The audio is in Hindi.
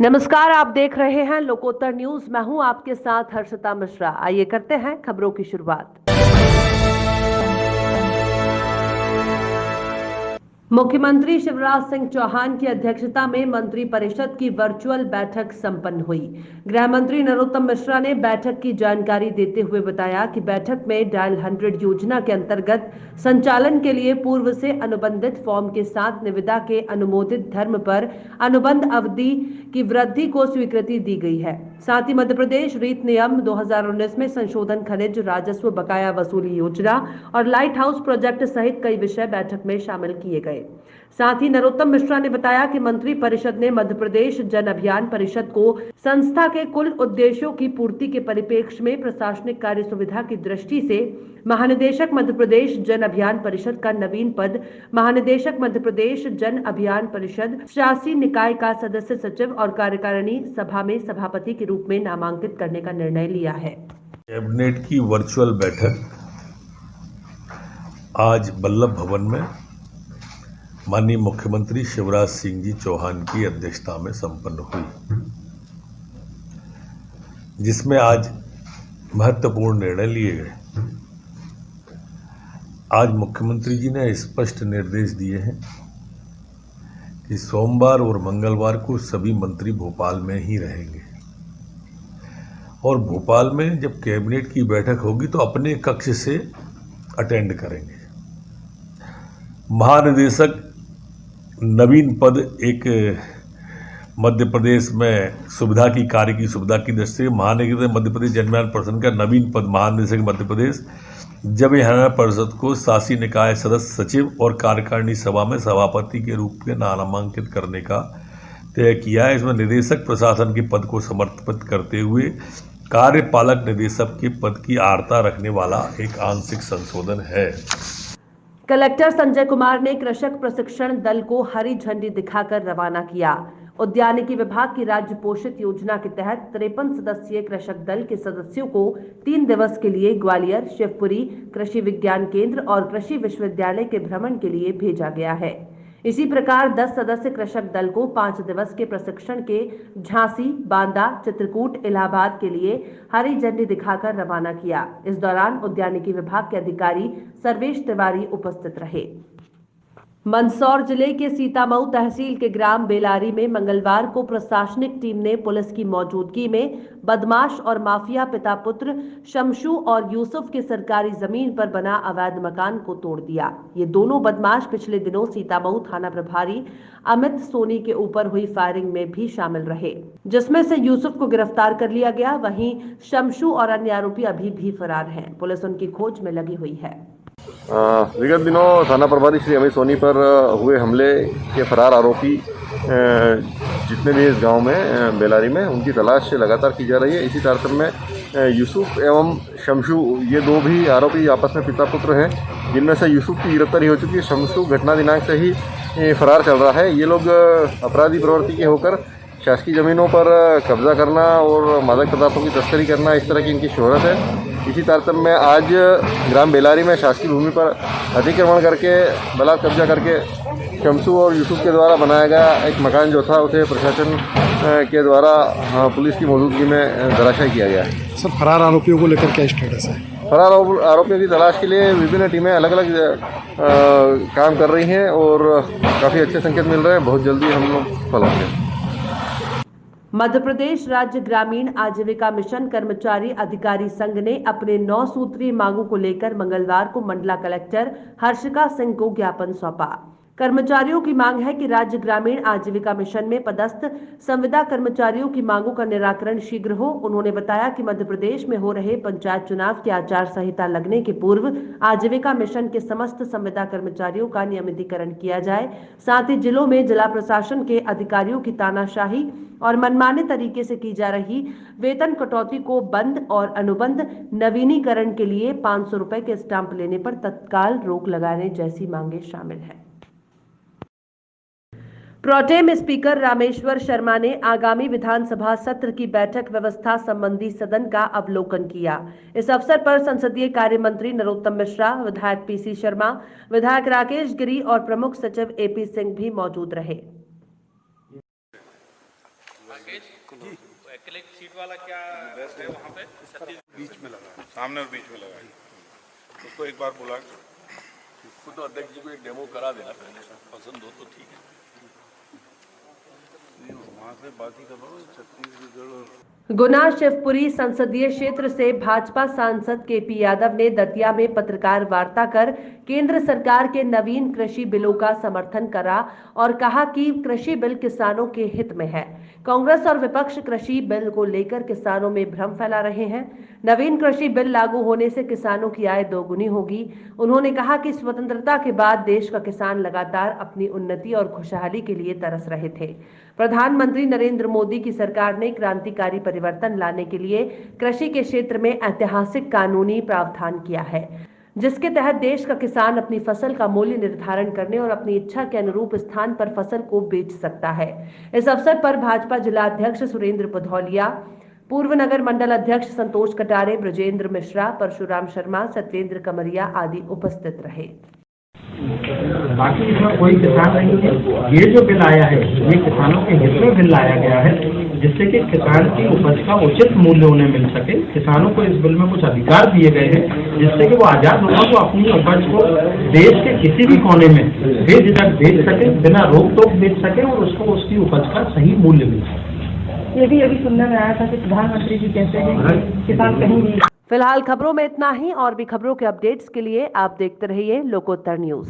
नमस्कार, आप देख रहे हैं लोकोत्तर न्यूज। मैं हूं आपके साथ हर्षिता मिश्रा। आइए करते हैं खबरों की शुरुआत। मुख्यमंत्री शिवराज सिंह चौहान की अध्यक्षता में मंत्री परिषद की वर्चुअल बैठक संपन्न हुई। गृह मंत्री नरोत्तम मिश्रा ने बैठक की जानकारी देते हुए बताया कि बैठक में डायल 100 योजना के अंतर्गत संचालन के लिए पूर्व से अनुबंधित फॉर्म के साथ निविदा के अनुमोदित धर्म पर अनुबंध अवधि की वृद्धि को स्वीकृति दी गई है। साथ ही मध्य प्रदेश रीत नियम 2019 में संशोधन, खनिज राजस्व बकाया वसूली योजना और लाइट हाउस प्रोजेक्ट सहित कई विषय बैठक में शामिल किए गए। साथ ही नरोत्तम मिश्रा ने बताया कि मंत्री परिषद ने मध्य प्रदेश जन अभियान परिषद को संस्था के कुल उद्देश्यों की पूर्ति के परिप्रेक्ष्य में प्रशासनिक कार्य सुविधा की दृष्टि से महानिदेशक मध्य प्रदेश जन अभियान परिषद का नवीन पद महानिदेशक मध्य प्रदेश जन अभियान परिषद शासी निकाय का सदस्य सचिव और कार्यकारिणी सभा में सभापति के रूप में नामांकित करने का निर्णय लिया है। कैबिनेट की वर्चुअल बैठक आज बल्लभ भवन में माननीय मुख्यमंत्री शिवराज सिंह जी चौहान की अध्यक्षता में संपन्न हुई, जिसमें आज महत्वपूर्ण निर्णय लिए गए। आज मुख्यमंत्री जी ने स्पष्ट निर्देश दिए हैं कि सोमवार और मंगलवार को सभी मंत्री भोपाल में ही रहेंगे और भोपाल में जब कैबिनेट की बैठक होगी तो अपने कक्ष से अटेंड करेंगे। महानिदेशक नवीन पद एक मध्य प्रदेश में सुविधा की कार्य की सुविधा की दृष्टि से महानिदेशक मध्य प्रदेश जन अभियान परिषद का नवीन पद महानिदेशक मध्य प्रदेश जन अभियान परिषद को शासी निकाय सदस्य सचिव और कार्यकारिणी सभा में सभापति के रूप में नामांकित करने का तय किया है। इसमें निदेशक प्रशासन के पद को समर्पित करते हुए कार्यपालक निदेशक के पद की आर्ता रखने वाला एक आंशिक संशोधन है। कलेक्टर संजय कुमार ने कृषक प्रशिक्षण दल को हरी झंडी दिखाकर रवाना किया। उद्यानिकी विभाग की राज्य पोषित योजना के तहत 53 सदस्यीय कृषक दल के सदस्यों को 3 दिवस के लिए ग्वालियर, शिवपुरी कृषि विज्ञान केंद्र और कृषि विश्वविद्यालय के भ्रमण के लिए भेजा गया है। इसी प्रकार 10 सदस्य कृषक दल को 5 दिवस के प्रशिक्षण के झांसी, बांदा, चित्रकूट, इलाहाबाद के लिए हरी झंडी दिखाकर रवाना किया। इस दौरान उद्यानिकी विभाग के अधिकारी सर्वेश तिवारी उपस्थित रहे। मंदसौर जिले के सीतामऊ तहसील के ग्राम बेलारी में मंगलवार को प्रशासनिक टीम ने पुलिस की मौजूदगी में बदमाश और माफिया पिता पुत्र शमशू और यूसुफ के सरकारी जमीन पर बना अवैध मकान को तोड़ दिया। ये दोनों बदमाश पिछले दिनों सीतामऊ थाना प्रभारी अमित सोनी के ऊपर हुई फायरिंग में भी शामिल रहे, जिसमें से यूसुफ को गिरफ्तार कर लिया गया। वहीं शमशू और अन्य आरोपी अभी भी फरार हैं। पुलिस उनकी खोज में लगी हुई है। विगत दिनों थाना प्रभारी श्री अमित सोनी पर हुए हमले के फरार आरोपी जितने भी इस गांव में बेलारी में उनकी तलाश लगातार की जा रही है। इसी तारतम्य में यूसुफ एवं शमशू ये दो भी आरोपी आपस में पिता पुत्र हैं, जिनमें से यूसुफ की गिरफ्तारी हो चुकी है। शमशू घटना दिनांक से ही फरार चल रहा है। ये लोग अपराधी प्रवृत्ति के होकर शासकीय ज़मीनों पर कब्जा करना और मादक पदार्थों की तस्करी करना, इस तरह की इनकी शोहरत है। इसी तारतम्य में आज ग्राम बेलारी में शासकीय भूमि पर अतिक्रमण करके बलात् कब्जा करके शमशू और यूसुफ के द्वारा बनाया गया एक मकान जो था उसे प्रशासन के द्वारा पुलिस की मौजूदगी में धराशायी किया गया है। सर, फरार आरोपियों को लेकर क्या स्टेटस है? फरार आरोपियों की तलाश के लिए विभिन्न टीमें अलग अलग काम कर रही हैं और काफ़ी अच्छे संकेत मिल रहे हैं। बहुत जल्दी हम लोग सफल होंगे। मध्य प्रदेश राज्य ग्रामीण आजीविका मिशन कर्मचारी अधिकारी संघ ने अपने 9 सूत्रीय मांगों को लेकर मंगलवार को मंडला कलेक्टर हर्षिका सिंह को ज्ञापन सौंपा। कर्मचारियों की मांग है कि राज्य ग्रामीण आजीविका मिशन में पदस्थ संविदा कर्मचारियों की मांगों का निराकरण शीघ्र हो। उन्होंने बताया कि मध्य प्रदेश में हो रहे पंचायत चुनाव की आचार संहिता लगने के पूर्व आजीविका मिशन के समस्त संविदा कर्मचारियों का नियमितीकरण किया जाए। साथ ही जिलों में जिला प्रशासन के अधिकारियों की तानाशाही और मनमाने तरीके से की जा रही वेतन कटौती को बंद और अनुबंध नवीनीकरण के लिए 500 रुपए के स्टाम्प लेने पर तत्काल रोक लगाने जैसी मांगे शामिल हैं। प्रोटेम स्पीकर रामेश्वर शर्मा ने आगामी विधानसभा सत्र की बैठक व्यवस्था संबंधी सदन का अवलोकन किया। इस अवसर पर संसदीय कार्य मंत्री नरोत्तम मिश्रा, विधायक पीसी शर्मा, विधायक राकेश गिरी और प्रमुख सचिव एपी सिंह भी मौजूद रहे। एक्रिलिक सीट वाला क्या है वहाँ पे? बीच में लगा है, सामने और बीच में लगा है। उसको एक बार बुला के उसको तो अध्यक्ष जी को एक डेमो करा देना पहले, पसंद हो तो ठीक है। वहाँ से बात ही करो छत्तीसगढ़ और गुना शिवपुरी संसदीय क्षेत्र से भाजपा सांसद केपी यादव ने दतिया में पत्रकार वार्ता कर केंद्र सरकार के नवीन कृषि बिलों का समर्थन करा और कहा कि कृषि बिल किसानों के हित में है। कांग्रेस और विपक्ष कृषि बिल को लेकर किसानों में भ्रम फैला रहे हैं। नवीन कृषि बिल लागू होने से किसानों की आय दोगुनी होगी। उन्होंने कहा कि स्वतंत्रता के बाद देश का किसान लगातार अपनी उन्नति और खुशहाली के लिए तरस रहे थे। प्रधानमंत्री नरेंद्र मोदी की सरकार ने क्रांतिकारी परिवर्तन लाने के लिए कृषि के क्षेत्र में ऐतिहासिक कानूनी प्रावधान किया है, जिसके तहत देश का किसान अपनी फसल का मूल्य निर्धारण करने और अपनी इच्छा के अनुरूप स्थान पर फसल को बेच सकता है। इस अवसर पर भाजपा जिला अध्यक्ष सुरेंद्र पधौलिया, पूर्व नगर मंडल अध्यक्ष संतोष कटारे, ब्रजेंद्र मिश्रा, परशुराम शर्मा, सत्येंद्र कमरिया आदि उपस्थित रहे। बाकी इसमें कोई किसान नहीं है। ये जो बिल आया है ये किसानों के हित में बिल लाया गया है, जिससे कि किसान की उपज का उचित मूल्य उन्हें मिल सके। किसानों को इस बिल में कुछ अधिकार दिए गए हैं, जिससे कि वो आजाद होकर को अपनी उपज को देश के किसी भी कोने में बेझिझक बेच सके, बिना रोक टोक बेच सके और उसको उसकी उपज का सही मूल्य मिल सके। ये भी अभी सुनने में आया था कि प्रधानमंत्री जी कहते हैं कि किसान कहीं भी। फिलहाल खबरों में इतना ही। और भी खबरों के अपडेट्स के लिए आप देखते रहिए लोकोत्तर न्यूज।